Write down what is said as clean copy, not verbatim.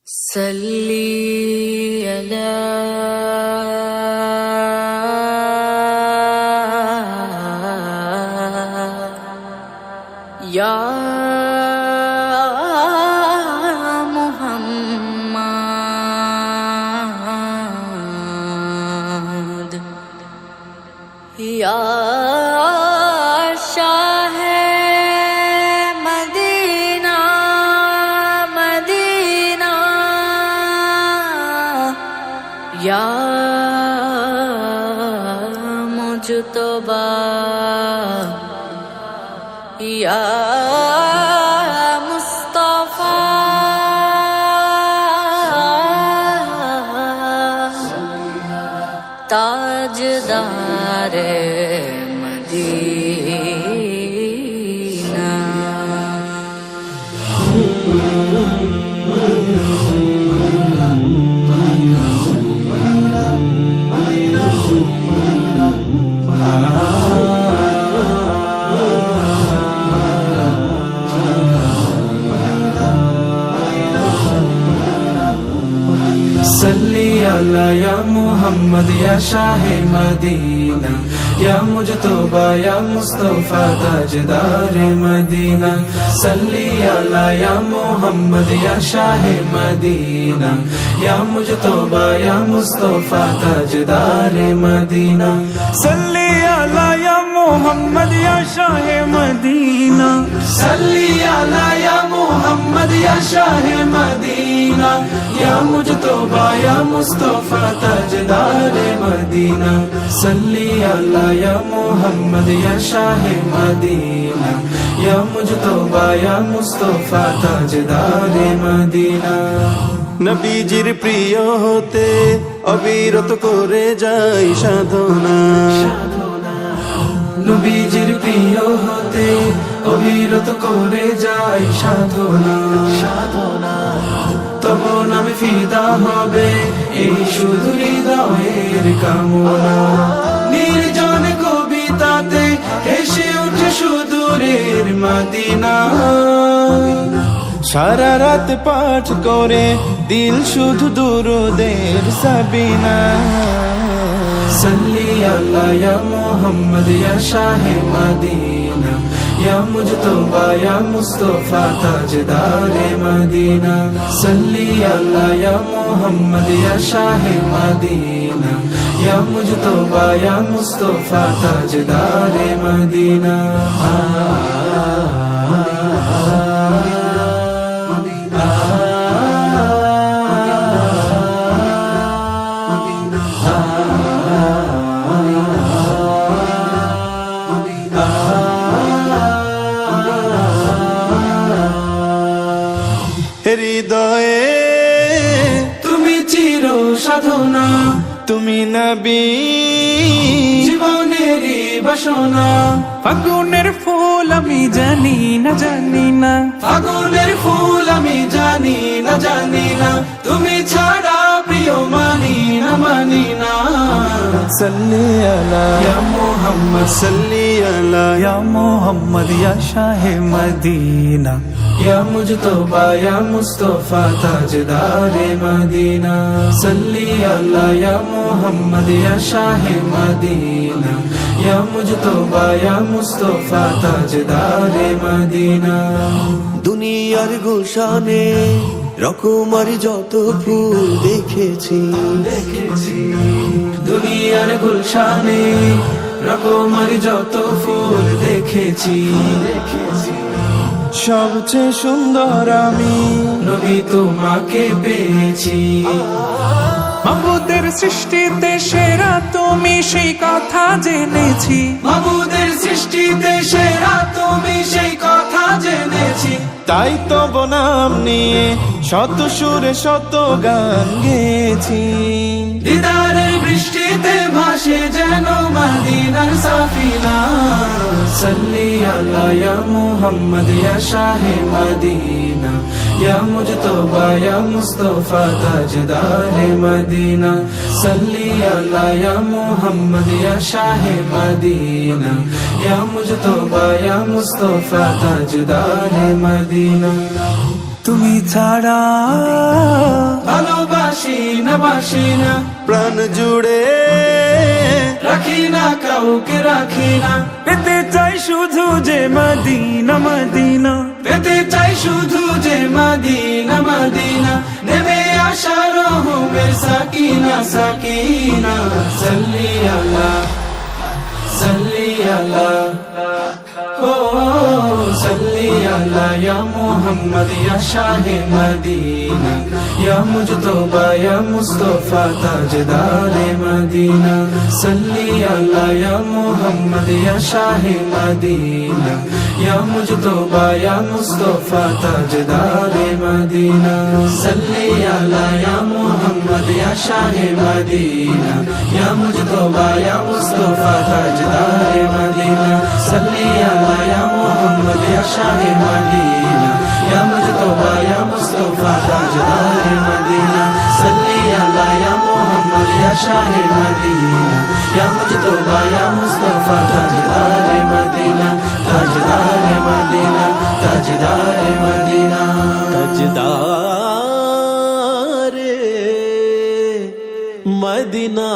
صلي على يا محمد يا شاه مدینہ مدینہ یا مجتبی یا مصطفی تاجدار مدینہ सल्ली अला या मोहम्मद या शाह मदीना या मुजतबा या मुस्तफा ताजदार मदीना सल्ली अला या मोहम्मद या शाह मदीना या मुजतबा या मुस्तफा ताजदार मदीना सल्ली अला या मोहम्मद या शाह मदीना सल्ली अला या मोहम्मद या शाह मदीना या मुजतबा या मुस्तफा ताजदार मदीना सल्ली अला या मोहम्मद या शाह मदीना या मुजतबा या मुस्तफा ताजदार मदीना নবীজির প্রিয় হতে অবিরত করে যাই সাধনা নবীজির প্রিয় হতে অবিরত করে যাই সাধনা তব নামে ফিদা হবে এই শুধু হৃদয়ের কামনা নির্জন কবিতাতে হেসে উঠে সুদূরের মদিনা সারা রাত পাঠ করে দিল শুধু দুরুদের সাবিনা सल्ली अला या मोहम्मद या शाह मदीना या मुजतबा या मुस्तफा ताजदार मदीना सल्ली अला या मोहम्मद या शाह मदीना या मुजतबा या मुस्तफा ताजदार मदीना হৃদয়ে তুমি চির সাধনা তুমি নবী জীবনেরই বাসনা ফাগুনের ফুল আমি জানি না ফাগুনের ফুল আমি জানি না তুমি ছাড়া প্রিয় মানি না सल्ली अला या मोहम्मद सल्ली अला या मोहम्मद या शाह मदीना या मुजतबा या मुस्तफा ताजदार मदीना सल्ली अला या मोहम्मद या शाह मदीना या मुजतबा या मुस्तफा ताजदार मदीना দুনিয়ার গুলশানে রকমারি যত ফুল দেখেছি দুনিয়ার গুলশানে রকমার যত ফুল দেখেছি সবচেয়ে সুন্দর আমি নবী তোমাকে পেয়েছি মাবুদের সৃষ্টিতে সেরা তুমি সেই কথা জেনেছি মাবুদের সৃষ্টিতে সেরা তুমি সেই কথা জেনেছি তাই তো বনাম নিয়ে শত সুরে শত গান গেয়েছি দিদারের বৃষ্টিতে ভাসে যেন মদিনার সাফিনা सल्ली अला या मोहम्मद या शाह मदीना या मुजतबा या मुस्तफा ताजदार मदीना सल्ली अला या मोहम्मद या शाह मदीना या मुजतबा या मुस्तफा ताजदार मदीना তুমি ছাড়া ভালোবাসি না বাসি না, প্রাণ জুড়ে রাখি না কাউকে রাখি না, পেতে চাই শুধু যে মদিনা মদিনা, পেতে চাই শুধু যে মদিনা মদিনা, নেমে আসা রহমের সাকিনা সাকিনা, সাল্লি আলা সাল্লি আলা ও সাল্লি আলা ইয়া মুহাম্মদ ইয়া শাহে মদিনা, ইয়া মুজতবা ইয়া মুস্তাফা তাজদারে মদিনা, সাল্লি আলা ইয়া মুহাম্মদ ইয়া শাহে মদিনা, ইয়া মুজতবা ইয়া মুস্তাফা তাজদারে মদিনা, সাল্লি আলা ইয়া মুহাম্মদ ইয়া শাহে মদিনা, ইয়া মুজতবা ইয়া মুস্তাফা তাজদারে মদিনা, সাল্লি আলা ইয়া মুহাম্মদ ইয়া শাহে মদিনা, ইয়া মুজতবা ইয়া মুস্তাফা তাজদারে মদিনা, সাল্লি আলা ইয়া মুহাম্মদ ইয়া শাহে মদিনা, ইয়া মুজতবা ইয়া মুস্তাফা তাজদারে মদিনা, তাজদারে মদিনা, তাজদারে মদিনা, তাজদারে মদিনা।